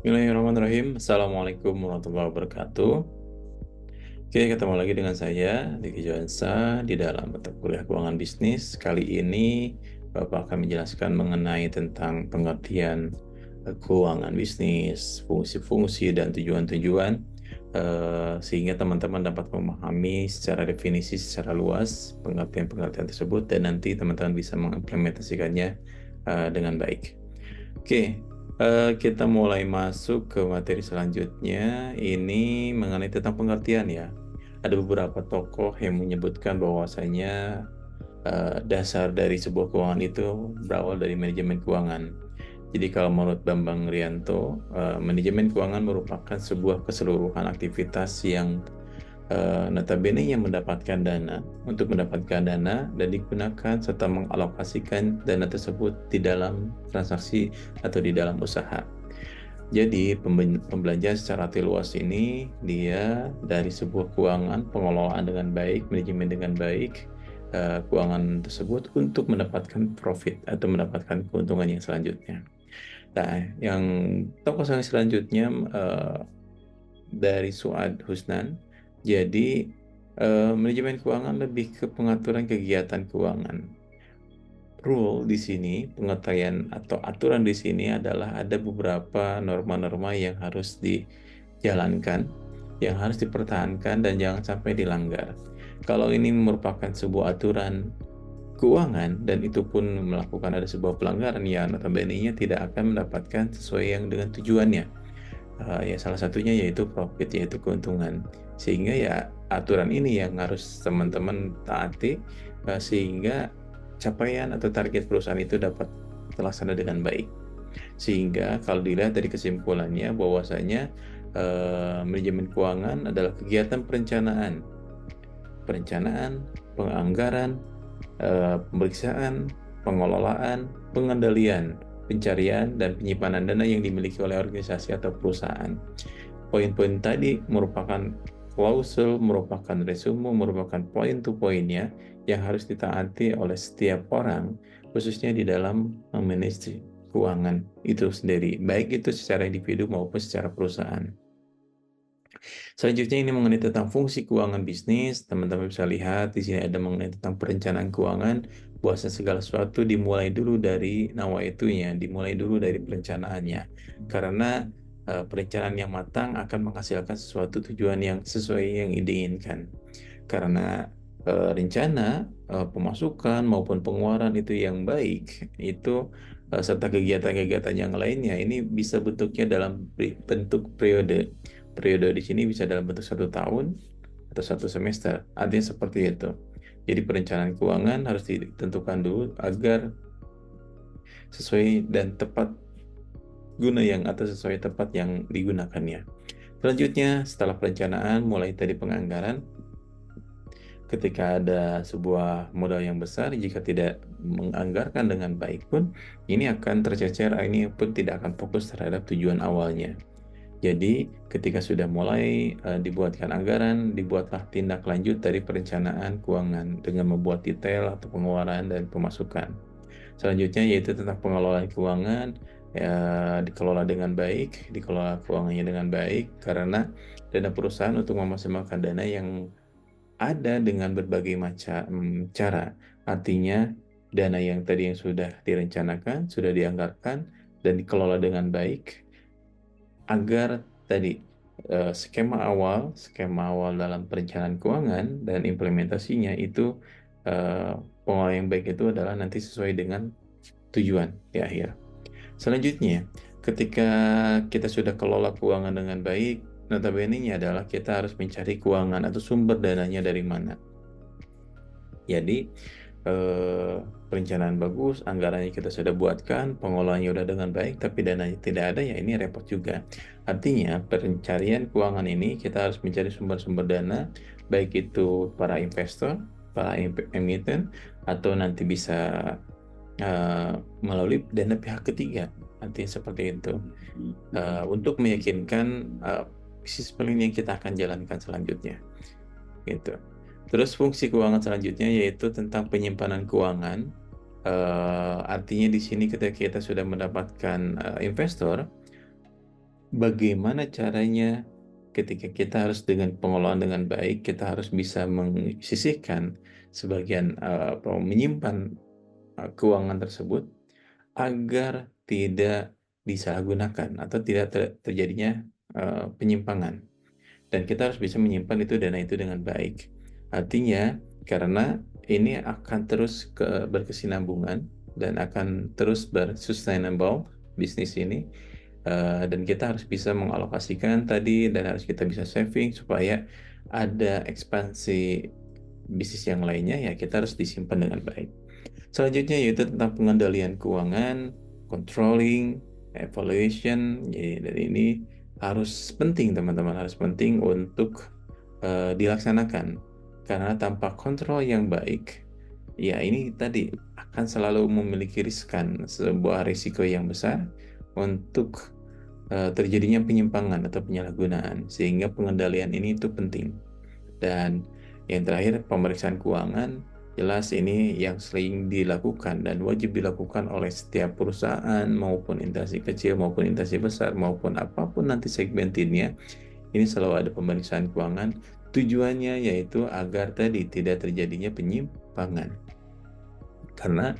Bismillahirrahmanirrahim. Assalamualaikum warahmatullahi wabarakatuh. Oke, ketemu lagi dengan saya, Diki Johansa, di dalam mata kuliah keuangan bisnis. Kali ini, Bapak akan menjelaskan mengenai tentang pengertian keuangan bisnis, fungsi-fungsi, dan tujuan-tujuan, sehingga teman-teman dapat memahami secara definisi secara luas pengertian-pengertian tersebut, dan nanti teman-teman bisa mengimplementasikannya dengan baik. Oke, kita mulai masuk ke materi selanjutnya. Ini mengenai tentang pengertian ya. Ada beberapa tokoh yang menyebutkan bahwasanya dasar dari sebuah keuangan itu berawal dari manajemen keuangan. Jadi kalau menurut Bambang Rianto, manajemen keuangan merupakan sebuah keseluruhan aktivitas yang notabene yang mendapatkan dana untuk mendapatkan dana dan digunakan serta mengalokasikan dana tersebut di dalam transaksi atau di dalam usaha. Jadi pembelanjaan secara arti luas ini dia dari sebuah keuangan, pengelolaan dengan baik, manajemen dengan baik keuangan tersebut untuk mendapatkan profit atau mendapatkan keuntungan yang selanjutnya. Nah, yang tokoh selanjutnya dari Suad Husnan. Jadi, manajemen keuangan lebih ke pengaturan kegiatan keuangan. Rule di sini, pengertian atau aturan di sini adalah ada beberapa norma-norma yang harus dijalankan, yang harus dipertahankan dan jangan sampai dilanggar. Kalau ini merupakan sebuah aturan keuangan dan itu pun melakukan ada sebuah pelanggaran, ya notabene-nya tidak akan mendapatkan sesuai yang dengan tujuannya. Ya salah satunya yaitu profit, yaitu keuntungan. Sehingga ya aturan ini yang harus teman-teman taati sehingga capaian atau target perusahaan itu dapat terlaksana dengan baik. Sehingga kalau dilihat dari kesimpulannya bahwasanya manajemen keuangan adalah kegiatan perencanaan, penganggaran, pemeriksaan, pengelolaan, pengendalian, pencarian, dan penyimpanan dana yang dimiliki oleh organisasi atau perusahaan. Poin-poin tadi merupakan klausul, merupakan resume, merupakan poin to poinnya yang harus ditaati oleh setiap orang, khususnya di dalam memanage keuangan itu sendiri, baik itu secara individu maupun secara perusahaan. Selanjutnya ini mengenai tentang fungsi keuangan bisnis. Teman-teman bisa lihat di sini ada mengenai tentang perencanaan keuangan. Bahwa segala sesuatu dimulai dulu dari nawaitunya, dimulai dulu dari perencanaannya. Karena perencanaan yang matang akan menghasilkan sesuatu tujuan yang sesuai yang diinginkan. Karena rencana pemasukan maupun pengeluaran itu yang baik, itu serta kegiatan-kegiatan yang lainnya ini bisa bentuknya dalam bentuk periode. Periode di sini bisa dalam bentuk 1 tahun atau 1 semester. Artinya seperti itu. Jadi perencanaan keuangan harus ditentukan dulu agar sesuai dan tepat guna yang atau sesuai tepat yang digunakannya. Selanjutnya, setelah perencanaan, mulai dari penganggaran, ketika ada sebuah modal yang besar, jika tidak menganggarkan dengan baik pun, ini akan tercecer, ini pun tidak akan fokus terhadap tujuan awalnya. Jadi, ketika sudah mulai dibuatkan anggaran, dibuatlah tindak lanjut dari perencanaan keuangan dengan membuat detail atau pengeluaran dan pemasukan. Selanjutnya yaitu tentang pengelolaan keuangan, ya, dikelola dengan baik, dikelola keuangannya dengan baik, karena dana perusahaan untuk memaksimalkan dana yang ada dengan berbagai macam cara. Artinya, dana yang tadi yang sudah direncanakan, sudah dianggarkan, dan dikelola dengan baik, agar tadi skema awal dalam perencanaan keuangan dan implementasinya itu pengelolaan yang baik itu adalah nanti sesuai dengan tujuan di akhir. Selanjutnya, ketika kita sudah kelola keuangan dengan baik, notabene-nya adalah kita harus mencari keuangan atau sumber dananya dari mana. Jadi, perencanaan bagus, anggarannya kita sudah buatkan, pengelolaannya udah dengan baik, tapi dananya tidak ada, ya ini repot juga. Artinya, pencarian keuangan ini kita harus mencari sumber-sumber dana, baik itu para investor, para emiten, atau nanti bisa melalui dana pihak ketiga. Artinya seperti itu. Untuk meyakinkan bisnis plan yang kita akan jalankan selanjutnya. Gitu. Terus fungsi keuangan selanjutnya yaitu tentang penyimpanan keuangan. Artinya di sini ketika kita sudah mendapatkan investor, bagaimana caranya ketika kita harus dengan pengelolaan dengan baik, kita harus bisa menyisihkan sebagian menyimpan keuangan tersebut agar tidak disalahgunakan atau tidak terjadinya penyimpangan. Dan kita harus bisa menyimpan dana itu dengan baik. Artinya, karena ini akan terus berkesinambungan dan akan terus bersustainable bisnis ini, dan kita harus bisa mengalokasikan tadi dan harus kita bisa saving supaya ada ekspansi bisnis yang lainnya, ya kita harus disimpan dengan baik. Selanjutnya yaitu tentang pengendalian keuangan, controlling, evaluation. Jadi dari ini harus penting teman-teman, harus penting untuk dilaksanakan. Karena tanpa kontrol yang baik, ya ini tadi akan selalu memiliki riskan, sebuah risiko yang besar untuk terjadinya penyimpangan atau penyalahgunaan. Sehingga pengendalian ini itu penting. Dan yang terakhir, pemeriksaan keuangan. Jelas ini yang sering dilakukan dan wajib dilakukan oleh setiap perusahaan maupun instansi kecil maupun instansi besar maupun apapun nanti segmentinnya. Ini selalu ada pemeriksaan keuangan. Tujuannya yaitu agar tadi tidak terjadinya penyimpangan. Karena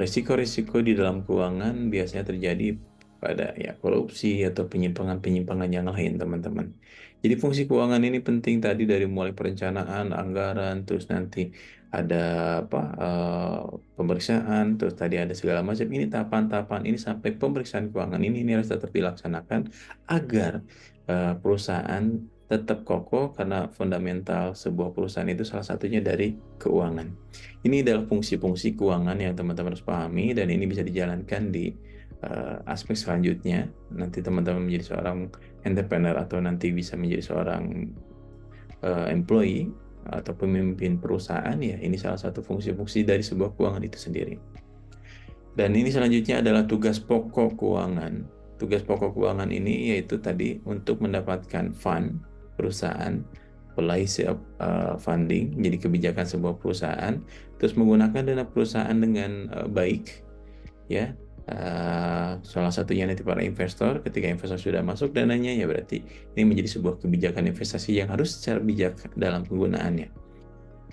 risiko-risiko di dalam keuangan biasanya terjadi pada korupsi atau penyimpangan-penyimpangan yang lain, teman-teman. Jadi fungsi keuangan ini penting tadi dari mulai perencanaan, anggaran, terus nanti ada pemeriksaan, terus tadi ada segala macam. Ini tahapan-tahapan ini sampai pemeriksaan keuangan ini harus tetap dilaksanakan agar perusahaan tetap kokoh, karena fundamental sebuah perusahaan itu salah satunya dari keuangan. Ini adalah fungsi-fungsi keuangan yang teman-teman harus pahami dan ini bisa dijalankan di aspek selanjutnya. Nanti teman-teman menjadi seorang entrepreneur atau nanti bisa menjadi seorang employee atau pemimpin perusahaan, ya ini salah satu fungsi-fungsi dari sebuah keuangan itu sendiri. Dan ini selanjutnya adalah tugas pokok keuangan. Tugas pokok keuangan ini yaitu tadi untuk mendapatkan fund perusahaan, policy of funding, jadi kebijakan sebuah perusahaan, terus menggunakan dana perusahaan dengan baik, ya. Salah satunya nanti para investor, ketika investor sudah masuk dananya, ya berarti ini menjadi sebuah kebijakan investasi yang harus secara bijak dalam penggunaannya.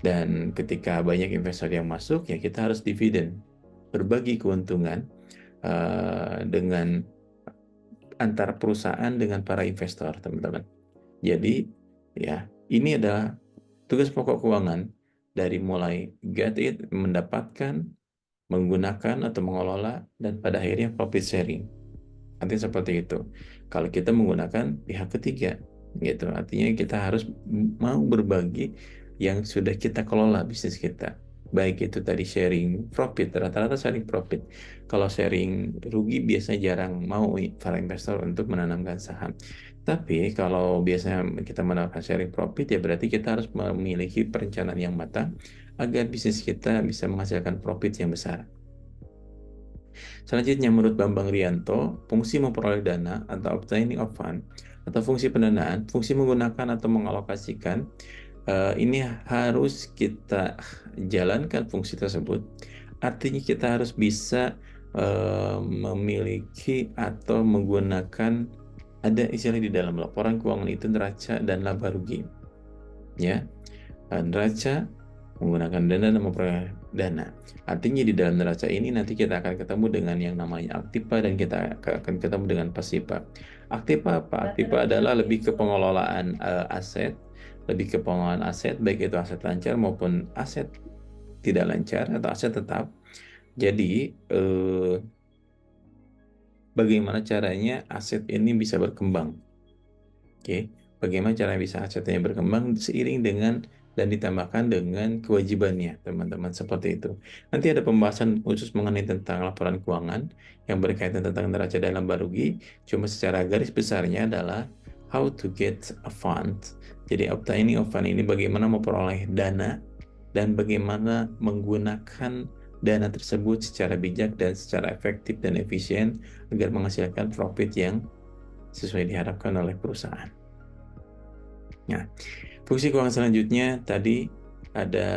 Dan ketika banyak investor yang masuk, ya kita harus dividen, berbagi keuntungan dengan antara perusahaan dengan para investor, teman-teman. Jadi ya ini adalah tugas pokok keuangan, dari mulai get it, mendapatkan, menggunakan atau mengelola, dan pada akhirnya profit sharing. Artinya seperti itu. Kalau kita menggunakan pihak ketiga, gitu. Artinya kita harus mau berbagi yang sudah kita kelola bisnis kita. Baik itu tadi sharing profit, rata-rata sharing profit. Kalau sharing rugi biasanya jarang mau para investor untuk menanamkan saham. Tapi kalau biasanya kita menanamkan sharing profit, ya berarti kita harus memiliki perencanaan yang matang agar bisnis kita bisa menghasilkan profit yang besar. Selanjutnya, menurut Bambang Rianto, fungsi memperoleh dana atau obtaining of fund atau fungsi pendanaan, fungsi menggunakan atau mengalokasikan, ini harus kita jalankan fungsi tersebut. Artinya kita harus bisa memiliki atau menggunakan, ada istilah di dalam laporan keuangan itu neraca dan laba rugi, ya. Neraca menggunakan dana dan memperoleh dana. Artinya di dalam neraca ini nanti kita akan ketemu dengan yang namanya aktiva dan kita akan ketemu dengan pasiva. Aktiva apa? Aktiva adalah lebih ke pengelolaan aset, lebih ke pengelolaan aset, baik itu aset lancar maupun aset tidak lancar atau aset tetap. Jadi bagaimana caranya aset ini bisa berkembang? Oke, bagaimana cara bisa asetnya berkembang seiring dengan dan ditambahkan dengan kewajibannya, teman-teman, seperti itu. Nanti ada pembahasan khusus mengenai tentang laporan keuangan yang berkaitan tentang neraca dan laba rugi. Cuma secara garis besarnya adalah how to get a fund. Jadi obtaining of fund ini bagaimana memperoleh dana dan bagaimana menggunakan dana tersebut secara bijak dan secara efektif dan efisien agar menghasilkan profit yang sesuai diharapkan oleh perusahaan. Nah, fungsi keuangan selanjutnya tadi ada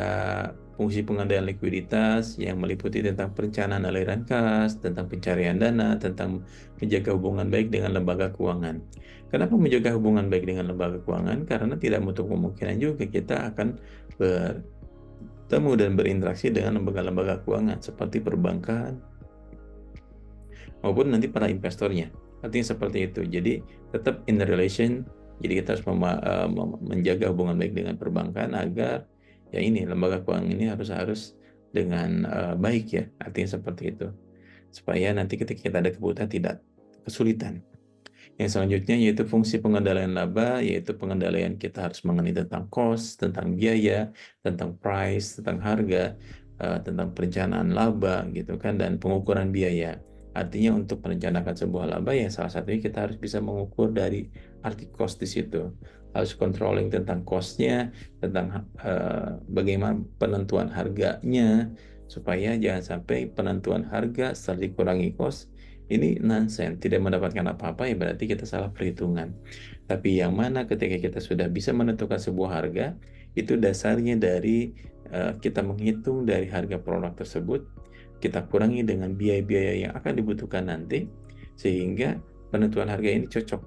fungsi pengendalian likuiditas yang meliputi tentang perencanaan aliran kas, tentang pencarian dana, tentang menjaga hubungan baik dengan lembaga keuangan. Kenapa menjaga hubungan baik dengan lembaga keuangan? Karena tidak menutup kemungkinan juga kita akan bertemu dan berinteraksi dengan lembaga-lembaga keuangan seperti perbankan maupun nanti para investornya. Artinya seperti itu. Jadi tetap in the relation. Jadi kita harus menjaga hubungan baik dengan perbankan agar ya ini lembaga keuangan ini harus dengan baik ya. Artinya seperti itu. Supaya nanti ketika kita ada kebutuhan tidak kesulitan. Yang selanjutnya yaitu fungsi pengendalian laba, yaitu pengendalian kita harus mengenai tentang cost, tentang biaya, tentang price, tentang harga, tentang perencanaan laba gitu kan, dan pengukuran biaya. Artinya untuk merencanakan sebuah laba ya salah satunya kita harus bisa mengukur dari arti cost di situ. Harus controlling tentang cost-nya, tentang bagaimana penentuan harganya, supaya jangan sampai penentuan harga setelah dikurangi cost ini nonsense, tidak mendapatkan apa-apa ya berarti kita salah perhitungan. Tapi yang mana ketika kita sudah bisa menentukan sebuah harga, itu dasarnya dari kita menghitung dari harga produk tersebut, kita kurangi dengan biaya-biaya yang akan dibutuhkan nanti, sehingga penentuan harga ini cocok,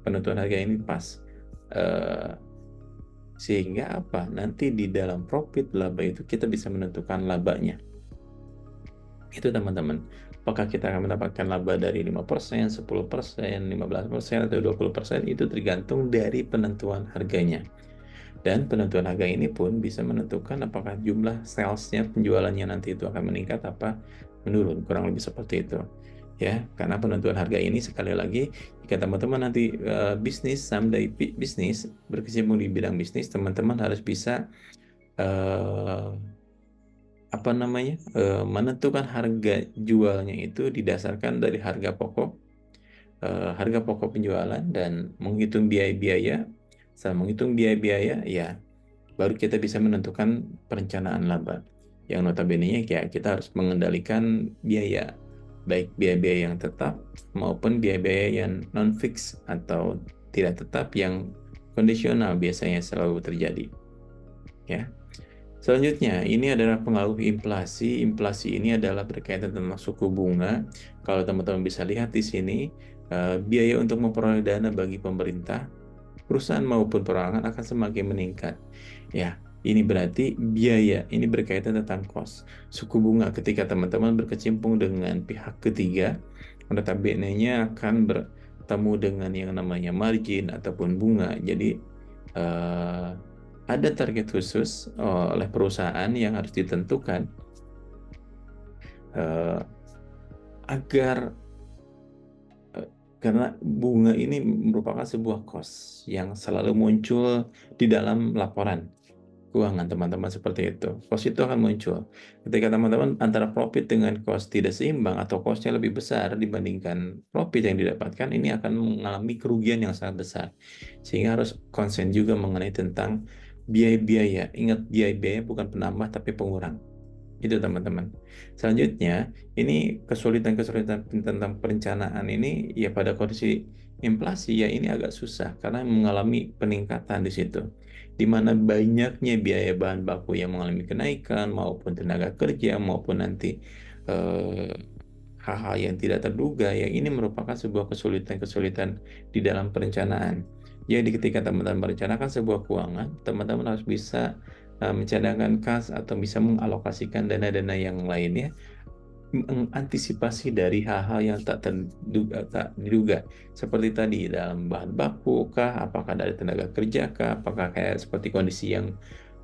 penentuan harga ini pas. Sehingga apa? Nanti di dalam profit laba itu kita bisa menentukan labanya. Itu teman-teman. Apakah kita akan mendapatkan laba dari 5%, 10%, 15%, atau 20%, itu tergantung dari penentuan harganya. Dan penentuan harga ini pun bisa menentukan apakah jumlah salesnya, penjualannya nanti itu akan meningkat apa menurun, kurang lebih seperti itu. Ya, karena penentuan harga ini sekali lagi, jika teman-teman nanti bisnis, someday bisnis, berkecimpung di bidang bisnis, teman-teman harus bisa menentukan harga jualnya itu didasarkan dari harga pokok penjualan dan menghitung biaya-biaya. Setelah menghitung biaya-biaya, ya baru kita bisa menentukan perencanaan laba. Yang notabene-nya ya kita harus mengendalikan biaya, baik biaya-biaya yang tetap maupun biaya-biaya yang non-fix atau tidak tetap yang kondisional biasanya selalu terjadi. Ya. Selanjutnya, ini adalah pengaruh inflasi. Inflasi ini adalah berkaitan dengan suku bunga. Kalau teman-teman bisa lihat di sini, biaya untuk memperoleh dana bagi pemerintah, perusahaan maupun perorangan akan semakin meningkat. Ya, ini berarti biaya ini berkaitan tentang cost. Suku bunga ketika teman-teman berkecimpung dengan pihak ketiga, notabene-nya akan bertemu dengan yang namanya margin ataupun bunga. Jadi, ada target khusus oleh perusahaan yang harus ditentukan agar karena bunga ini merupakan sebuah cost yang selalu muncul di dalam laporan keuangan teman-teman seperti itu. Cost itu akan muncul ketika teman-teman antara profit dengan cost tidak seimbang atau costnya lebih besar dibandingkan profit yang didapatkan, ini akan mengalami kerugian yang sangat besar. Sehingga harus konsen juga mengenai tentang biaya-biaya. Ingat, biaya-biaya bukan penambah tapi pengurang. Itu teman-teman. Selanjutnya, ini kesulitan-kesulitan tentang perencanaan ini ya pada kondisi inflasi ya ini agak susah karena mengalami peningkatan di situ. Di mana banyaknya biaya bahan baku yang mengalami kenaikan maupun tenaga kerja maupun nanti eh, hal-hal yang tidak terduga yang ini merupakan sebuah kesulitan-kesulitan di dalam perencanaan. Jadi ketika teman-teman merencanakan sebuah keuangan, teman-teman harus bisa mencadangkan kas atau bisa mengalokasikan dana-dana yang lainnya, mengantisipasi dari hal-hal yang tak diduga. Seperti tadi dalam bahan baku kah, apakah dari tenaga kerja kah, apakah kayak seperti kondisi yang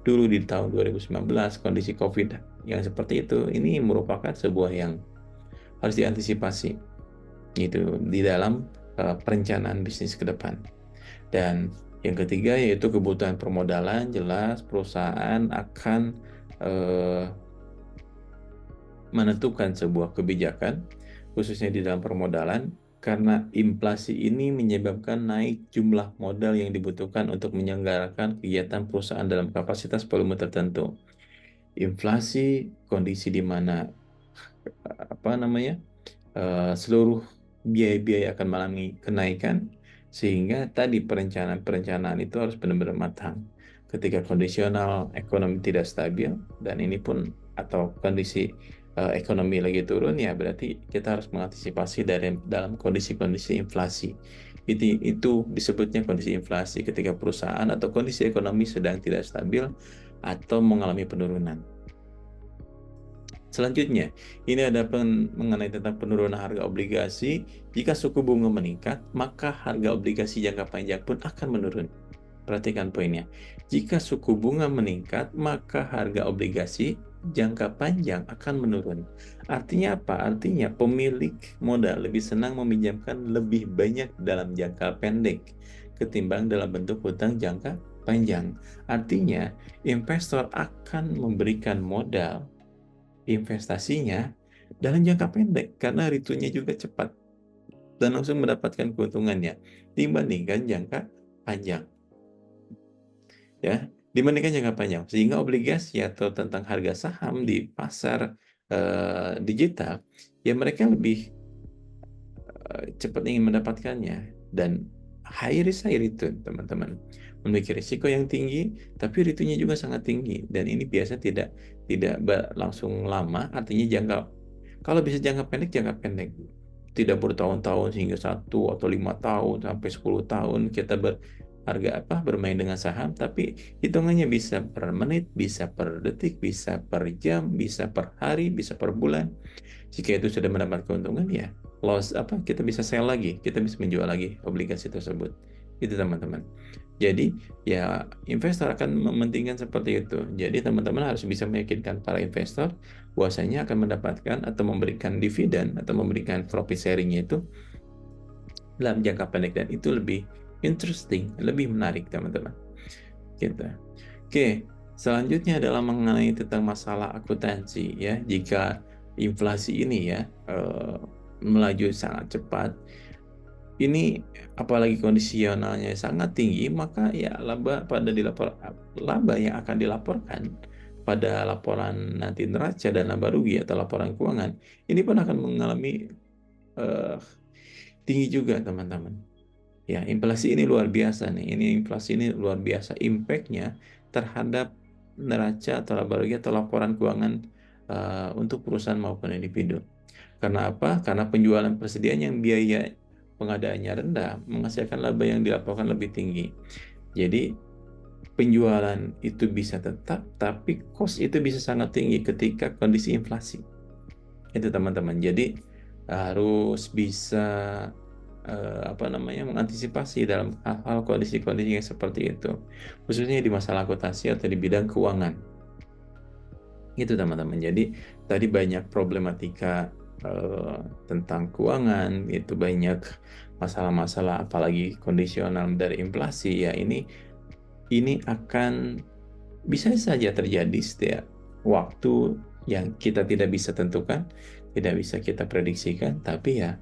dulu di tahun 2019, kondisi COVID yang seperti itu, ini merupakan sebuah yang harus diantisipasi gitu di dalam perencanaan bisnis ke depan. Dan yang ketiga yaitu kebutuhan permodalan. Jelas perusahaan akan menentukan sebuah kebijakan khususnya di dalam permodalan karena inflasi ini menyebabkan naik jumlah modal yang dibutuhkan untuk menyelenggarakan kegiatan perusahaan dalam kapasitas volume tertentu. Inflasi kondisi di mana seluruh biaya-biaya akan mengalami kenaikan, sehingga tadi perencanaan-perencanaan itu harus benar-benar matang. Ketika kondisional ekonomi tidak stabil dan ini pun atau kondisi ekonomi lagi turun, ya berarti kita harus mengantisipasi dari dalam kondisi-kondisi inflasi. Itu disebutnya kondisi inflasi ketika perusahaan atau kondisi ekonomi sedang tidak stabil atau mengalami penurunan. Selanjutnya, ini ada mengenai tentang penurunan harga obligasi. Jika suku bunga meningkat, maka harga obligasi jangka panjang pun akan menurun. Perhatikan poinnya. Jika suku bunga meningkat, maka harga obligasi jangka panjang akan menurun. Artinya apa? Artinya pemilik modal lebih senang meminjamkan lebih banyak dalam jangka pendek ketimbang dalam bentuk hutang jangka panjang. Artinya, investor akan memberikan modal investasinya dalam jangka pendek karena return-nya juga cepat dan langsung mendapatkan keuntungannya dibandingkan jangka panjang. Ya, dibandingkan jangka panjang. Sehingga obligasi atau tentang harga saham di pasar digital, ya mereka lebih cepat ingin mendapatkannya dan high risk high return, teman-teman. Memiliki risiko yang tinggi, tapi return-nya juga sangat tinggi dan ini biasa tidak berlangsung lama, artinya kalau bisa jangka pendek, tidak bertahun-tahun hingga 1 atau 5 tahun sampai 10 tahun kita bermain dengan saham, tapi hitungannya bisa per menit, bisa per detik, bisa per jam, bisa per hari, bisa per bulan. Jika itu sudah mendapat keuntungan, ya kita bisa sell lagi, kita bisa menjual lagi obligasi tersebut. Itu teman-teman. Jadi ya investor akan mementingkan seperti itu. Jadi teman-teman harus bisa meyakinkan para investor bahwasanya akan mendapatkan atau memberikan dividen atau memberikan profit sharing-nya itu dalam jangka pendek dan itu lebih interesting, lebih menarik teman-teman. Gitu. Oke, selanjutnya adalah mengenai tentang masalah akuntansi ya. Jika inflasi ini ya melaju sangat cepat, ini apalagi kondisionalnya sangat tinggi, maka ya laba yang akan dilaporkan pada laporan nanti neraca dan laba rugi atau laporan keuangan ini pun akan mengalami tinggi juga teman-teman. Ya, inflasi ini luar biasa nih. Inflasi ini luar biasa impact-nya terhadap neraca atau laba rugi atau laporan keuangan untuk perusahaan maupun individu. Karena apa? Karena penjualan persediaan yang biaya pengadaannya rendah menghasilkan laba yang dilaporkan lebih tinggi. Jadi penjualan itu bisa tetap, tapi cost itu bisa sangat tinggi ketika kondisi inflasi. Itu teman-teman. Jadi harus bisa mengantisipasi dalam hal-hal kondisi-kondisi yang seperti itu, khususnya di masalah akuntansi atau di bidang keuangan. Itu teman-teman. Jadi tadi banyak problematika tentang keuangan, itu banyak masalah-masalah apalagi kondisional dari inflasi ya ini akan bisa saja terjadi setiap waktu yang kita tidak bisa tentukan, tidak bisa kita prediksikan, tapi ya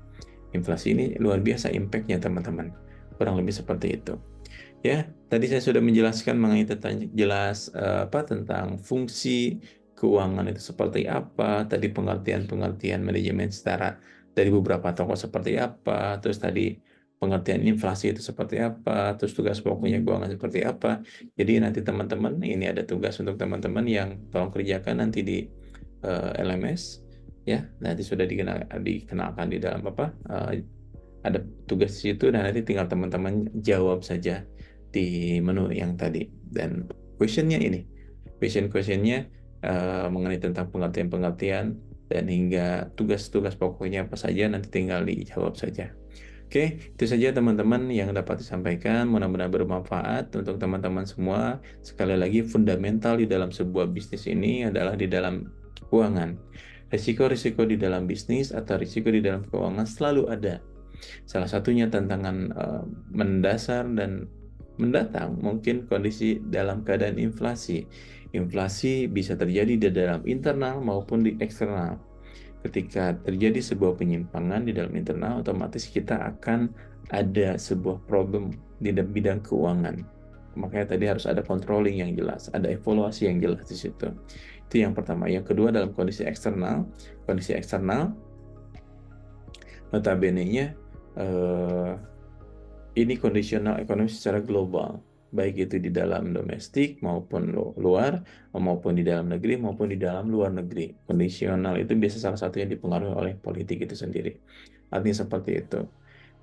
inflasi ini luar biasa impact-nya teman-teman. Kurang lebih seperti itu. Ya, tadi saya sudah menjelaskan mengenai tentang fungsi keuangan itu seperti apa, tadi pengertian-pengertian manajemen secara dari beberapa tokoh seperti apa, terus tadi pengertian inflasi itu seperti apa, terus tugas pokoknya keuangan seperti apa. Jadi nanti teman-teman, ini ada tugas untuk teman-teman yang tolong kerjakan nanti di LMS, ya, nanti sudah dikenalkan di dalam ada tugas di situ dan nanti tinggal teman-teman jawab saja di menu yang tadi. Dan questionnya mengenai tentang pengertian-pengertian dan hingga tugas-tugas pokoknya apa saja nanti tinggal dijawab saja. Oke, itu saja teman-teman yang dapat disampaikan. Mudah-mudahan bermanfaat untuk teman-teman semua. Sekali lagi, fundamental di dalam sebuah bisnis ini adalah di dalam keuangan. Risiko-risiko di dalam bisnis atau risiko di dalam keuangan selalu ada. Salah satunya tantangan mendasar dan mendatang mungkin kondisi dalam keadaan inflasi. Inflasi bisa terjadi di dalam internal maupun di eksternal. Ketika terjadi sebuah penyimpangan di dalam internal, otomatis kita akan ada sebuah problem di bidang keuangan. Makanya tadi harus ada controlling yang jelas, ada evaluasi yang jelas di situ. Itu yang pertama. Yang kedua dalam kondisi eksternal notabene-nya ini kondisional ekonomi secara global baik itu di dalam domestik maupun luar, maupun di dalam negeri maupun di dalam luar negeri. Kondisional itu biasa salah satunya dipengaruhi oleh politik itu sendiri. Artinya seperti itu.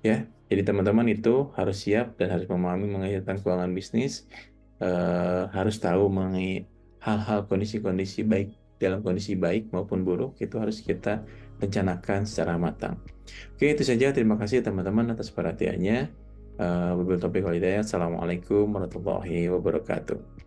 Ya, jadi teman-teman itu harus siap dan harus memahami mengenai tentang keuangan bisnis, harus tahu mengenai hal-hal kondisi-kondisi baik dalam kondisi baik maupun buruk itu harus kita rencanakan secara matang. Oke, itu saja. Terima kasih teman-teman atas perhatiannya. Wabillahi taufiq wal hidayah. Assalamualaikum warahmatullahi wabarakatuh.